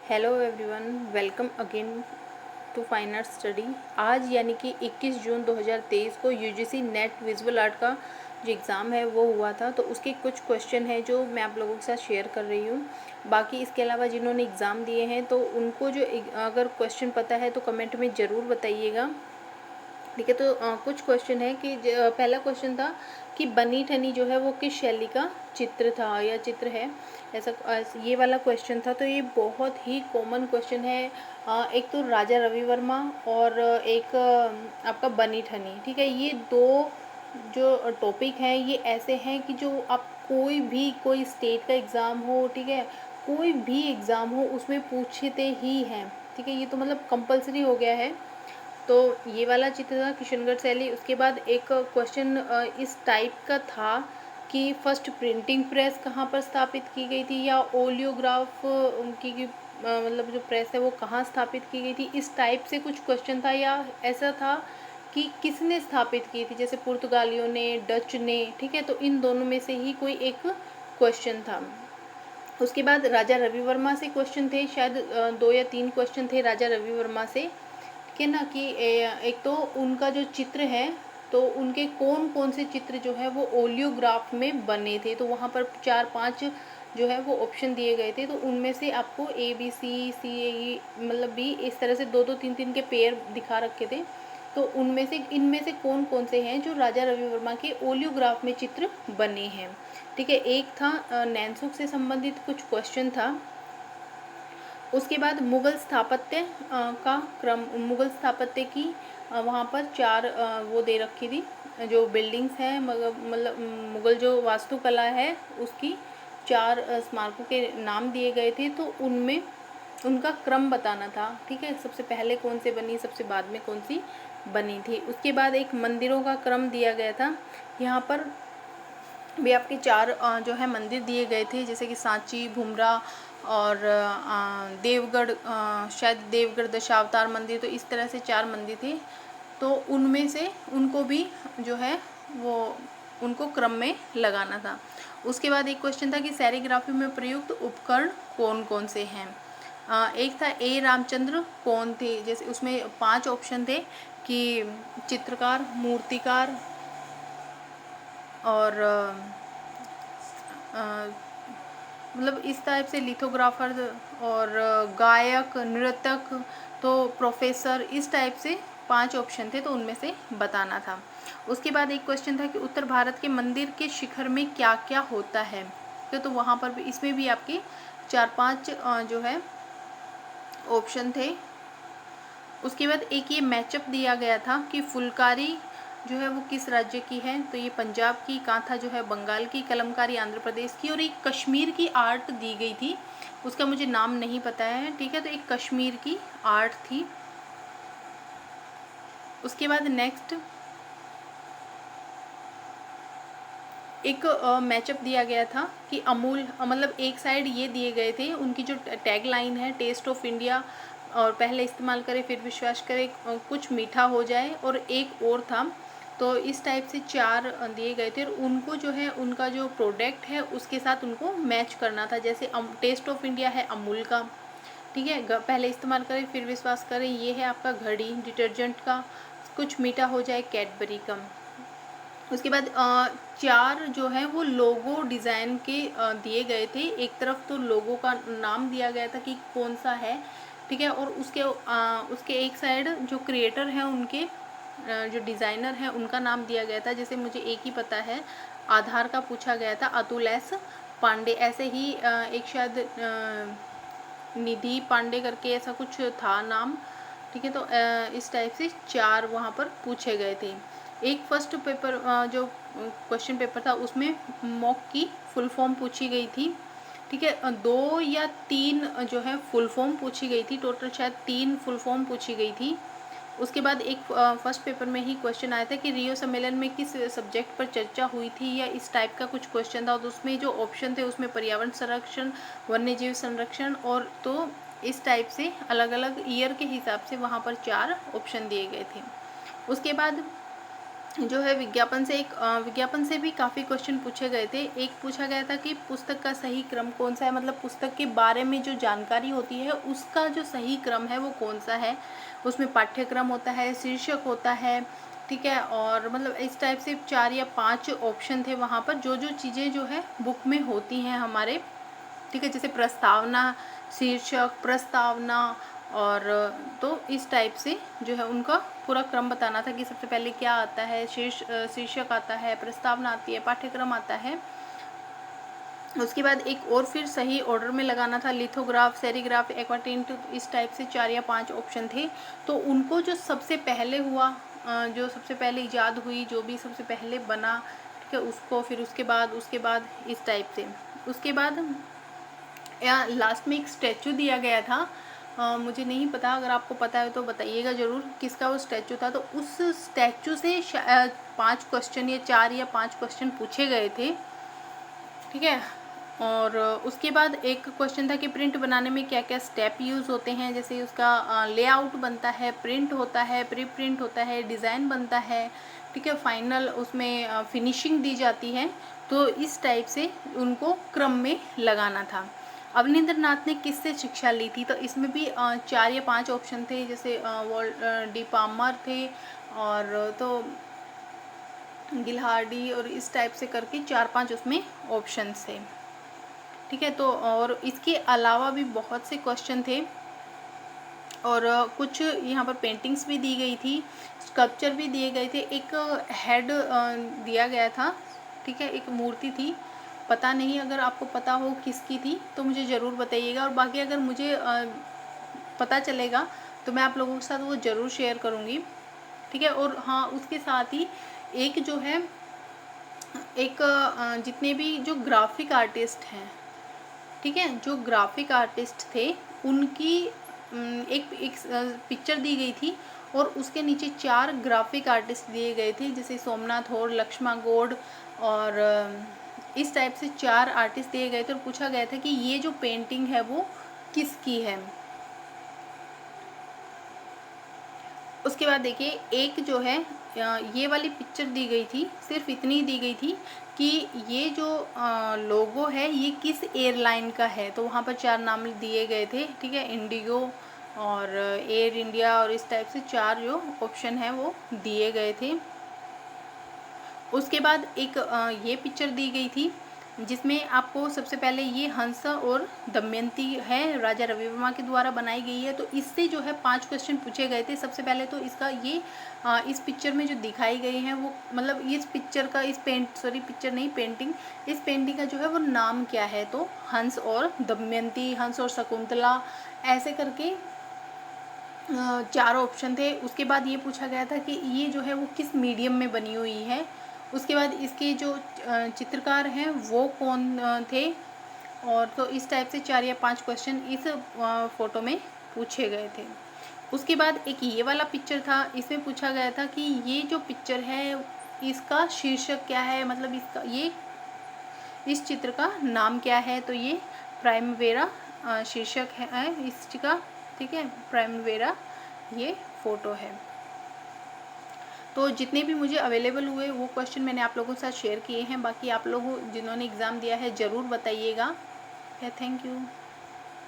Hello everyone, welcome again to fine art study. आज यानी कि 21 जून 2023 को यूजीसी नेट विजुअल आर्ट का जो एग्ज़ाम है वो हुआ था। तो उसके कुछ क्वेश्चन हैं जो मैं आप लोगों के साथ शेयर कर रही हूँ। बाकी इसके अलावा जिन्होंने एग्ज़ाम दिए हैं तो उनको जो अगर क्वेश्चन पता है तो कमेंट में ज़रूर बताइएगा। ठीक है, तो कुछ क्वेश्चन है कि पहला क्वेश्चन था कि बनी ठनी जो है वो किस शैली का चित्र था या चित्र है, ऐसा ये वाला क्वेश्चन था। तो ये बहुत ही कॉमन क्वेश्चन है। एक तो राजा रवि वर्मा और एक आपका बनी ठनी। ठीक है, ये दो जो टॉपिक हैं ये ऐसे हैं कि जो आप कोई स्टेट का एग्ज़ाम हो, ठीक है, कोई भी एग्ज़ाम हो उसमें पूछते ही हैं। ठीक है, ये तो मतलब कंपलसरी हो गया है। तो ये वाला चित्र था किशनगढ़ शैली। उसके बाद एक क्वेश्चन इस टाइप का था कि फर्स्ट प्रिंटिंग प्रेस कहाँ पर स्थापित की गई थी, या ओलियोग्राफ की मतलब जो प्रेस है वो कहाँ स्थापित की गई थी, इस टाइप से कुछ क्वेश्चन था। या ऐसा था कि किसने स्थापित की थी, जैसे पुर्तगालियों ने, डच ने। ठीक है, तो इन दोनों में से ही कोई एक क्वेश्चन था। उसके बाद राजा रवि वर्मा से क्वेश्चन थे, शायद 2 या 3 क्वेश्चन थे राजा रवि वर्मा से। ठीक है ना, कि एक तो उनका जो चित्र है, तो उनके कौन कौन से चित्र जो है वो ओलियोग्राफ में बने थे। तो वहाँ पर 4-5 जो है वो ऑप्शन दिए गए थे। तो उनमें से आपको ABCCAE मतलब बी, इस तरह से 2-2 3-3 के पेयर दिखा रखे थे। तो उनमें से इनमें से कौन कौन से हैं जो राजा रवि वर्मा के ओलियोग्राफ में चित्र बने हैं। ठीक है, एक था नैनसुख से संबंधित कुछ क्वेश्चन था। उसके बाद मुगल स्थापत्य का क्रम, मुगल स्थापत्य की वहाँ पर 4 वो दे रखी थी जो बिल्डिंग्स हैं, मतलब मुगल जो वास्तुकला है उसकी 4 स्मारकों के नाम दिए गए थे। तो उनमें उनका क्रम बताना था। ठीक है, सबसे पहले कौन से बनी, सबसे बाद में कौन सी बनी थी। उसके बाद एक मंदिरों का क्रम दिया गया था। यहाँ पर भी आपके 4 जो है मंदिर दिए गए थे, जैसे कि सांची, भुमरा और देवगढ़, शायद देवगढ़ दशावतार मंदिर। तो इस तरह से 4 मंदिर थे। तो उनमें से उनको भी जो है वो उनको क्रम में लगाना था। उसके बाद एक क्वेश्चन था कि सेरीग्राफी में प्रयुक्त उपकरण कौन कौन से हैं। एक था ए रामचंद्र कौन थे, जैसे उसमें 5 ऑप्शन थे कि चित्रकार, मूर्तिकार और मतलब इस टाइप से लिथोग्राफर और गायक, नृत्यक, तो प्रोफेसर, इस टाइप से 5 ऑप्शन थे। तो उनमें से बताना था। उसके बाद एक क्वेश्चन था कि उत्तर भारत के मंदिर के शिखर में क्या क्या होता है। तो वहाँ पर भी, इसमें भी आपके 4-5 जो है ऑप्शन थे। उसके बाद एक ये मैचअप दिया गया था कि फुलकारी जो है वो किस राज्य की है। तो ये पंजाब की, कांथा जो है बंगाल की, कलमकारी आंध्र प्रदेश की, और एक कश्मीर की आर्ट दी गई थी, उसका मुझे नाम नहीं पता है। ठीक है, तो एक कश्मीर की आर्ट थी। उसके बाद नेक्स्ट एक मैचअप दिया गया था कि अमूल, मतलब एक साइड ये दिए गए थे उनकी जो टैग लाइन है, टेस्ट ऑफ इंडिया, और पहले इस्तेमाल करें फिर विश्वास करें, कुछ मीठा हो जाए, और एक और था। तो इस टाइप से 4 दिए गए थे, और उनको जो है उनका जो प्रोडक्ट है उसके साथ उनको मैच करना था। जैसे टेस्ट ऑफ इंडिया है अमूल का, ठीक है, पहले इस्तेमाल करें फिर विश्वास करें, ये है आपका घड़ी डिटर्जेंट का, कुछ मीठा हो जाए कैडबरी का। उसके बाद 4 जो है वो लोगो डिज़ाइन के दिए गए थे। एक तरफ तो लोगो का नाम दिया गया था कि कौन सा है, ठीक है, और उसके एक साइड जो क्रिएटर हैं उनके जो डिज़ाइनर हैं उनका नाम दिया गया था। जैसे मुझे एक ही पता है, आधार का पूछा गया था, अतुल एस पांडे। ऐसे ही एक शायद निधि पांडे करके ऐसा कुछ था नाम। ठीक है, तो इस टाइप से 4 वहाँ पर पूछे गए थे। एक फर्स्ट पेपर जो क्वेश्चन पेपर था उसमें मॉक की फुल फॉर्म पूछी गई थी। ठीक है, 2 या 3 जो है फुल फॉर्म पूछी गई थी, टोटल शायद 3 फुल फॉर्म पूछी गई थी। उसके बाद एक फर्स्ट पेपर में ही क्वेश्चन आया था कि रियो सम्मेलन में किस सब्जेक्ट पर चर्चा हुई थी, या इस टाइप का कुछ क्वेश्चन था। तो उसमें जो ऑप्शन थे उसमें पर्यावरण संरक्षण, वन्यजीव संरक्षण, और तो इस टाइप से अलग अलग ईयर के हिसाब से वहाँ पर 4 ऑप्शन दिए गए थे। उसके बाद जो है विज्ञापन से भी काफ़ी क्वेश्चन पूछे गए थे। एक पूछा गया था कि पुस्तक का सही क्रम कौन सा है, मतलब पुस्तक के बारे में जो जानकारी होती है उसका जो सही क्रम है वो कौन सा है। उसमें पाठ्यक्रम होता है, शीर्षक होता है, ठीक है, और मतलब इस टाइप से 4 या 5 ऑप्शन थे वहाँ पर, जो जो चीज़ें जो है बुक में होती हैं हमारे, ठीक है, जैसे प्रस्तावना, शीर्षक, प्रस्तावना, और तो इस टाइप से जो है उनका पूरा क्रम बताना था कि सबसे पहले क्या आता है, शीर्षक आता है, प्रस्तावना आती है, पाठ्यक्रम आता है। उसके बाद एक और फिर सही ऑर्डर में लगाना था, लिथोग्राफ, सेरीग्राफ, एक्वाटिंट, इस टाइप से 4 या 5 ऑप्शन थे। तो उनको जो सबसे पहले हुआ, जो सबसे पहले इजाद हुई, जो भी सबसे पहले बना, ठीक है, उसको, फिर उसके बाद इस टाइप से। उसके बाद या लास्ट में एक स्टैचू दिया गया था, मुझे नहीं पता, अगर आपको पता है तो बताइएगा ज़रूर किसका वो स्टैचू था। तो उस स्टैचू से 5 क्वेश्चन या 4 या 5 क्वेश्चन पूछे गए थे, ठीक है। और उसके बाद एक क्वेश्चन था कि प्रिंट बनाने में क्या क्या स्टेप यूज़ होते हैं, जैसे उसका लेआउट बनता है, प्रिंट होता है, प्री प्रिंट होता है, डिज़ाइन बनता है, ठीक है, फाइनल उसमें फिनिशिंग दी जाती है। तो इस टाइप से उनको क्रम में लगाना था। अवनींद्र नाथ ने किससे शिक्षा ली थी, तो इसमें भी 4 या 5 ऑप्शन थे, जैसे डी पामर थे, और तो गिल्हार्डी, और इस टाइप से करके 4-5 उसमें ऑप्शंस थे, ठीक है। तो और इसके अलावा भी बहुत से क्वेश्चन थे, और कुछ यहाँ पर पेंटिंग्स भी दी गई थी, स्कल्पचर भी दिए गए थे, एक हेड दिया गया था, ठीक है, एक मूर्ति थी, पता नहीं, अगर आपको पता हो किसकी थी तो मुझे ज़रूर बताइएगा। और बाकी अगर मुझे पता चलेगा तो मैं आप लोगों के साथ वो ज़रूर शेयर करूँगी, ठीक है। और हाँ, उसके साथ ही एक जो है, एक जितने भी जो ग्राफिक आर्टिस्ट हैं, ठीक है, जो ग्राफिक आर्टिस्ट थे उनकी एक पिक्चर दी गई थी, और उसके नीचे 4 ग्राफिक आर्टिस्ट दिए गए थे, जैसे सोमनाथ और लक्ष्मा गौड़, और इस टाइप से 4 आर्टिस्ट दिए गए थे, और पूछा गया था कि ये जो पेंटिंग है वो किसकी है। उसके बाद देखिए, एक जो है ये वाली पिक्चर दी गई थी, सिर्फ इतनी दी गई थी कि ये जो लोगो है ये किस एयरलाइन का है, तो वहाँ पर 4 नाम दिए गए थे, ठीक है, इंडिगो और एयर इंडिया, और इस टाइप से 4 जो ऑप्शन है वो दिए गए थे। उसके बाद एक ये पिक्चर दी गई थी, जिसमें आपको सबसे पहले ये हंस और दमयंती है, राजा रवि वर्मा के द्वारा बनाई गई है। तो इससे जो है 5 क्वेश्चन पूछे गए थे। सबसे पहले तो इसका ये इस पिक्चर में जो दिखाई गई है वो, मतलब इस पिक्चर का, पिक्चर नहीं, पेंटिंग, इस पेंटिंग का जो है वो नाम क्या है, तो हंस और दमयंती, हंस और शकुंतला, ऐसे करके 4 ऑप्शन थे। उसके बाद ये पूछा गया था कि ये जो है वो किस मीडियम में बनी हुई है। उसके बाद इसके जो चित्रकार हैं वो कौन थे, और तो इस टाइप से 4 या 5 क्वेश्चन इस फ़ोटो में पूछे गए थे। उसके बाद एक ये वाला पिक्चर था, इसमें पूछा गया था कि ये जो पिक्चर है इसका शीर्षक क्या है, मतलब इसका ये इस चित्र का नाम क्या है, तो ये प्राइमवेरा शीर्षक है इसका, ठीक है, प्राइमवेरा ये फ़ोटो है। तो जितने भी मुझे अवेलेबल हुए वो क्वेश्चन मैंने आप लोगों के साथ शेयर किए हैं। बाकी आप लोगों जिन्होंने एग्ज़ाम दिया है ज़रूर बताइएगा। Thank you.